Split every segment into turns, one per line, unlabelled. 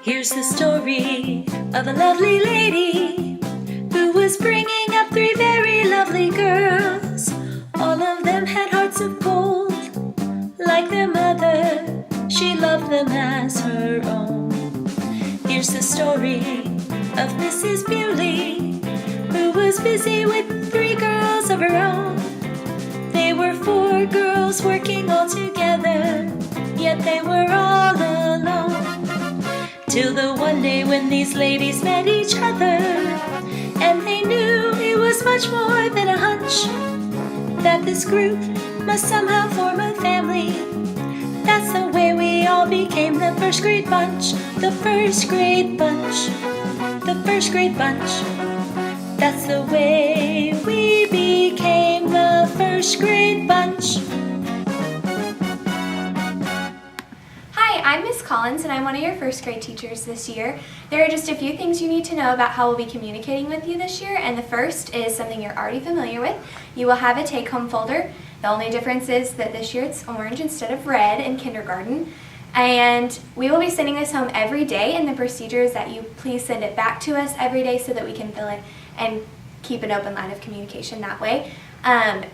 Here's the story of a lovely lady who was bringing up three very lovely girls. All of them had hearts of gold, like their mother. She loved them as her own. Here's the story of Mrs. Bewley, who was busy with three girls of her own. They were four girls working all together, yet they were all alone. Till the one day when these ladies met each other, and they knew it was much more than a hunch, that this group must somehow form a family. That's the way we all became the first grade bunch. The first grade bunch. The first grade bunch. That's the way we became the first grade bunch.
Hi, I'm Miss Collins and I'm one of your first grade teachers this year. There are just a few things you need to know about how we'll be communicating with you this year, and the first is something you're already familiar with. You will have a take-home folder. The only difference is that this year it's orange instead of red in kindergarten. And we will be sending this home every day, and the procedure is that you please send it back to us every day so that we can fill it and keep an open line of communication that way.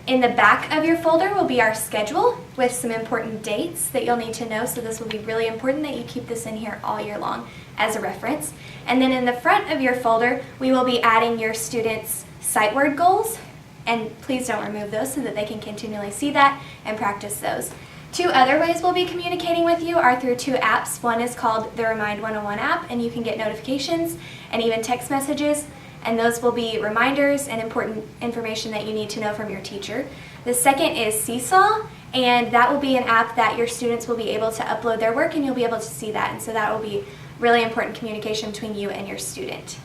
In the back of your folder will be our schedule with some important dates that you'll need to know, so this will be really important that you keep this in here all year long as a reference. And then in the front of your folder, we will be adding your students' sight word goals, and please don't remove those so that they can continually see that and practice those. Two other ways we'll be communicating with you are through two apps. One is called the Remind 101 app, and you can get notifications and even text messages, and those will be reminders and important information that you need to know from your teacher. The second is Seesaw, and that will be an app that your students will be able to upload their work, and you'll be able to see that, and so that will be really important communication between you and your student.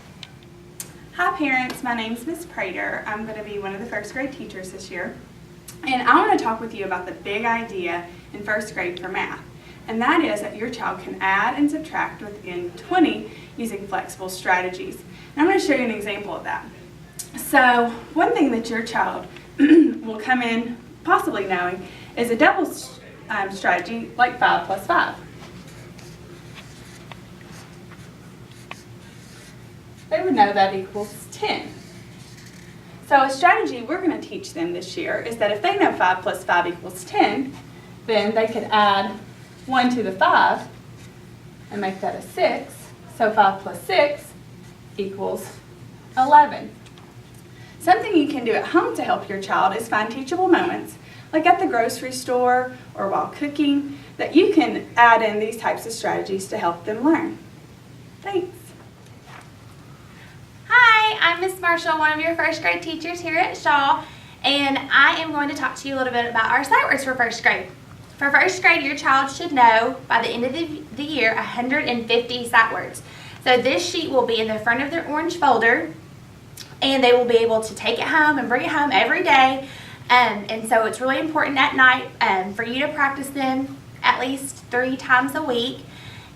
Hi parents, my name's Miss Prater. I'm going to be one of the first grade teachers this year, and I want to talk with you about the big idea in first grade for math, and that is that your child can add and subtract within 20 using flexible strategies. And I'm going to show you an example of that. So one thing that your child will come in possibly knowing is a double strategy like 5 plus 5. They would know that equals 10. So a strategy we're going to teach them this year is that if they know 5 plus 5 equals 10, then they could add 1 to the 5 and make that a 6. So 5 plus 6 equals 11. Something you can do at home to help your child is find teachable moments, like at the grocery store or while cooking, that you can add in these types of strategies to help them learn. Thanks.
Hi, I'm Miss Marshall, one of your first grade teachers here at Shaw, and I am going to talk to you a little bit about our sight words for first grade. For first grade, your child should know by the end of the year 150 sight words. So this sheet will be in the front of their orange folder, and they will be able to take it home and bring it home every day. And so it's really important at night for you to practice them at least 3 times a week.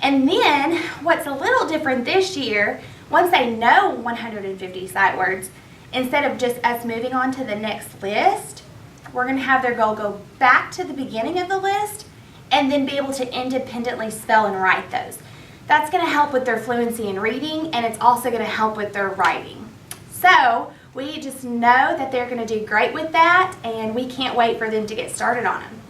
And then what's a little different this year, once they know 150 sight words, instead of just us moving on to the next list, we're going to have their goal go back to the beginning of the list and then be able to independently spell and write those. That's going to help with their fluency in reading, and it's also going to help with their writing. So we just know that they're going to do great with that, and we can't wait for them to get started on them.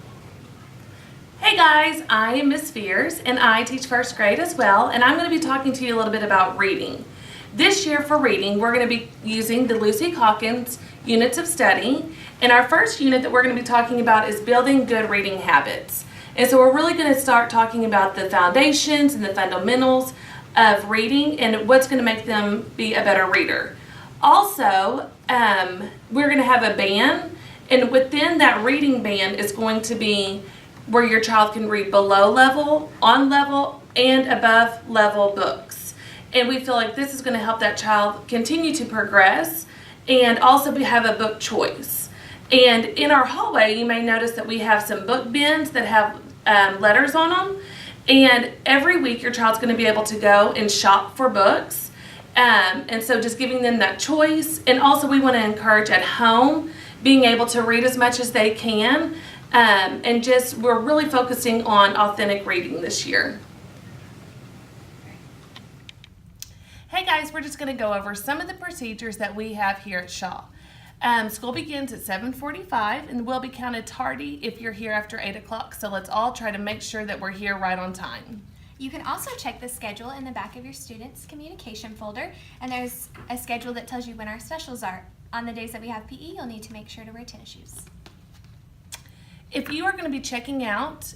Hey guys, I am Miss Fears, and I teach first grade as well, and I'm going to be talking to you a little bit about reading. This year for reading, we're going to be using the Lucy Calkins units of study, and our first unit that we're going to be talking about is building good reading habits. And so we're really going to start talking about the foundations and the fundamentals of reading and what's going to make them be a better reader. Also, we're going to have a band, and within that reading band is going to be where your child can read below level, on level, and above level books. And we feel like this is going to help that child continue to progress and also have a book choice. And in our hallway, you may notice that we have some book bins that have letters on them. And every week, your child's going to be able to go and shop for books. And so just giving them that choice. And also we want to encourage at home being able to read as much as they can. And we're really focusing on authentic reading this year. Hey guys, we're just going to go over some of the procedures that we have here at Shaw. School begins at 7:45 and will be counted tardy if you're here after 8 o'clock. So let's all try to make sure that we're here right on time.
You can also check the schedule in the back of your student's communication folder, and there's a schedule that tells you when our specials are. On the days that we have PE, you'll need to make sure to wear tennis shoes.
If you are going to be checking out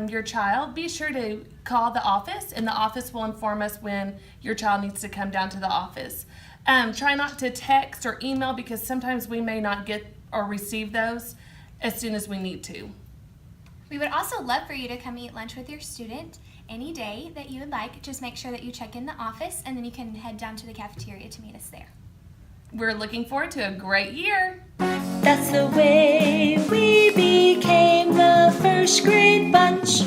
your child, be sure to call the office, and the office will inform us when your child needs to come down to the office. Try not to text or email because sometimes we may not get or receive those as soon as we need to.
We would also love for you to come eat lunch with your student any day that you would like. Just make sure that you check in the office, and then you can head down to the cafeteria to meet us there.
We're looking forward to a great year.
That's the way we became the first grade bunch.